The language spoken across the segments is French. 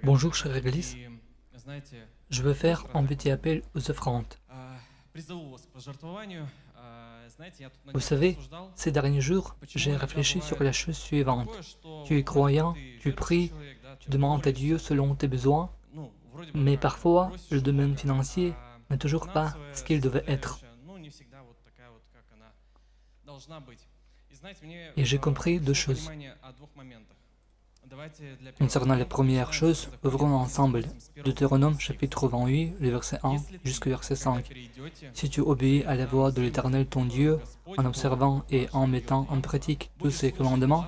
Bonjour chère Église, je veux faire un petit appel aux offrandes. Vous savez, ces derniers jours, j'ai réfléchi sur la chose suivante. Tu es croyant, tu pries, tu demandes à Dieu selon tes besoins, mais parfois le domaine financier n'est toujours pas ce qu'il devait être. Et j'ai compris deux choses. Concernant la première chose, ouvrons ensemble Deutéronome chapitre 28, le verset 1 jusqu'au verset 5. Si tu obéis à la voix de l'Éternel ton Dieu, en observant et en mettant en pratique tous ces commandements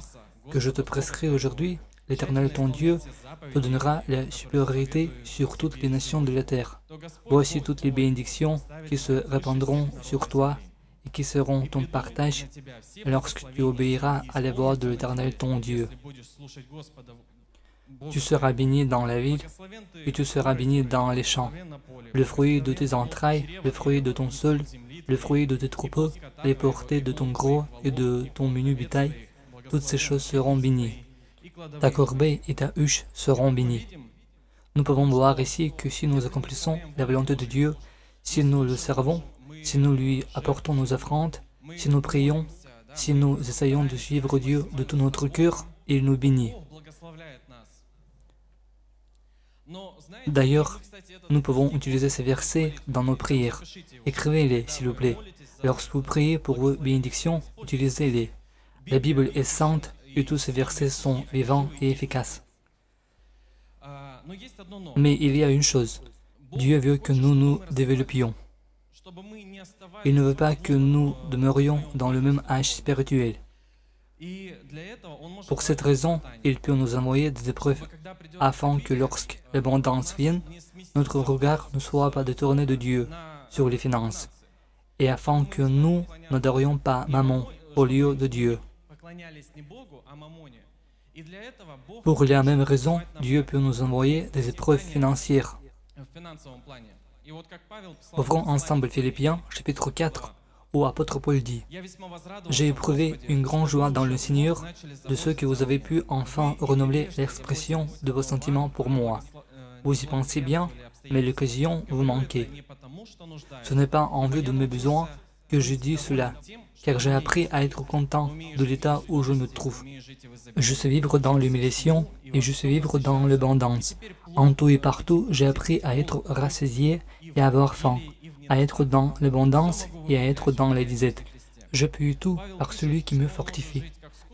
que je te prescris aujourd'hui, l'Éternel ton Dieu te donnera la supériorité sur toutes les nations de la terre. Voici toutes les bénédictions qui se répandront sur toi et qui seront ton partage lorsque tu obéiras à la voix de l'Éternel ton Dieu. Tu seras béni dans la ville et tu seras béni dans les champs. Le fruit de tes entrailles, le fruit de ton sol, le fruit de tes troupeaux, les portées de ton gros et de ton menu bétail, toutes ces choses seront bénies. Ta corbeille et ta huche seront bénies. Nous pouvons voir ici que si nous accomplissons la volonté de Dieu, si nous le servons, si nous lui apportons nos offrandes, si nous prions, si nous essayons de suivre Dieu de tout notre cœur, il nous bénit. D'ailleurs, nous pouvons utiliser ces versets dans nos prières. Écrivez-les, s'il vous plaît. Lorsque vous priez pour vos bénédictions, utilisez-les. La Bible est sainte et tous ces versets sont vivants et efficaces. Mais il y a une chose. Dieu veut que nous nous développions. Il ne veut pas que nous demeurions dans le même âge spirituel. Pour cette raison, il peut nous envoyer des épreuves afin que lorsque l'abondance vienne, notre regard ne soit pas détourné de Dieu sur les finances et afin que nous n'adorions pas Mammon au lieu de Dieu. Pour la même raison, Dieu peut nous envoyer des épreuves financières. Ouvrons ensemble Philippiens, chapitre 4, où apôtre Paul dit « J'ai éprouvé une grande joie dans le Seigneur de ce que vous avez pu enfin renouveler l'expression de vos sentiments pour moi. Vous y pensez bien, mais l'occasion vous manquait. Ce n'est pas en vue de mes besoins que je dis cela, car j'ai appris à être content de l'état où je me trouve. Je sais vivre dans l'humiliation et je sais vivre dans l'abondance. En tout et partout, j'ai appris à être rassasié et à avoir faim, à être dans l'abondance et à être dans la disette. Je puis tout par celui qui me fortifie. »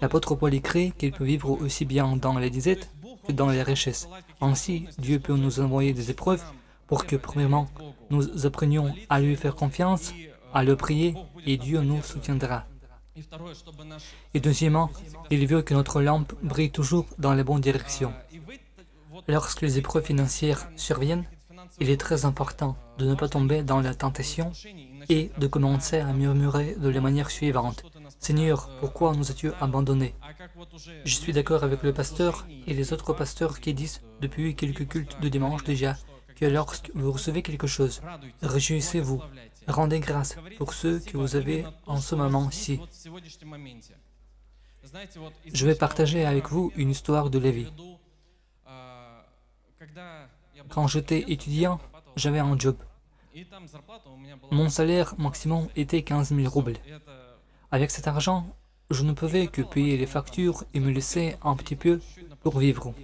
L'apôtre Paul écrit qu'il peut vivre aussi bien dans la disette que dans les richesses. Ainsi, Dieu peut nous envoyer des épreuves pour que, premièrement, nous apprenions à lui faire confiance, à le prier, et Dieu nous soutiendra. Et deuxièmement, il veut que notre lampe brille toujours dans la bonne direction. Lorsque les épreuves financières surviennent, il est très important de ne pas tomber dans la tentation et de commencer à murmurer de la manière suivante. « Seigneur, pourquoi nous as-tu abandonnés ?» Je suis d'accord avec le pasteur et les autres pasteurs qui disent depuis quelques cultes de dimanche déjà que lorsque vous recevez quelque chose, réjouissez-vous, rendez grâce pour ce que vous avez en ce moment-ci. Je vais partager avec vous une histoire de la vie. Quand j'étais étudiant, j'avais un job. Mon salaire maximum était 15 000 roubles. Avec cet argent, je ne pouvais que payer les factures et me laisser un petit peu pour vivre.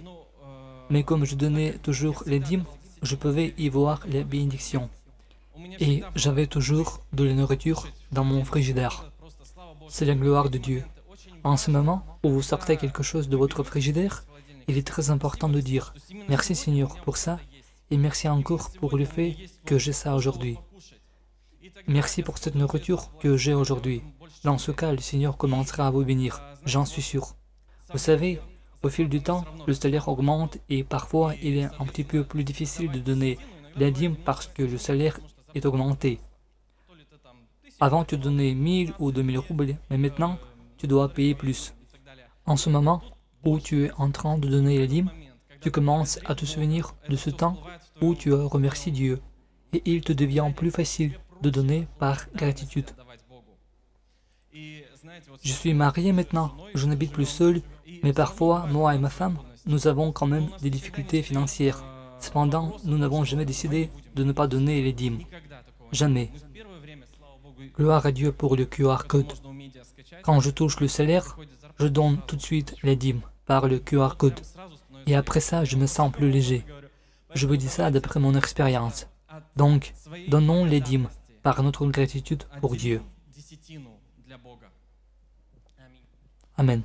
Mais comme je donnais toujours les dîmes, je pouvais y voir les bénédictions. Et j'avais toujours de la nourriture dans mon frigidaire. C'est la gloire de Dieu. En ce moment où vous sortez quelque chose de votre frigidaire, il est très important de dire « Merci Seigneur pour ça et merci encore pour le fait que j'ai ça aujourd'hui. Merci pour cette nourriture que j'ai aujourd'hui. » Dans ce cas, le Seigneur commencera à vous bénir, j'en suis sûr. Vous savez, au fil du temps, le salaire augmente et parfois il est un petit peu plus difficile de donner la dîme parce que le salaire est augmenté. Avant, tu donnais 1000 ou 2000 roubles, mais maintenant, tu dois payer plus. En ce moment où tu es en train de donner la dîme, tu commences à te souvenir de ce temps où tu as remercié Dieu et il te devient plus facile de donner par gratitude. Je suis marié maintenant, je n'habite plus seul, mais parfois, moi et ma femme, nous avons quand même des difficultés financières. Cependant, nous n'avons jamais décidé de ne pas donner les dîmes. Jamais. Gloire à Dieu pour le QR code. Quand je touche le salaire, je donne tout de suite les dîmes par le QR code. Et après ça, je me sens plus léger. Je vous dis ça d'après mon expérience. Donc, donnons les dîmes par notre gratitude pour Dieu. Amen.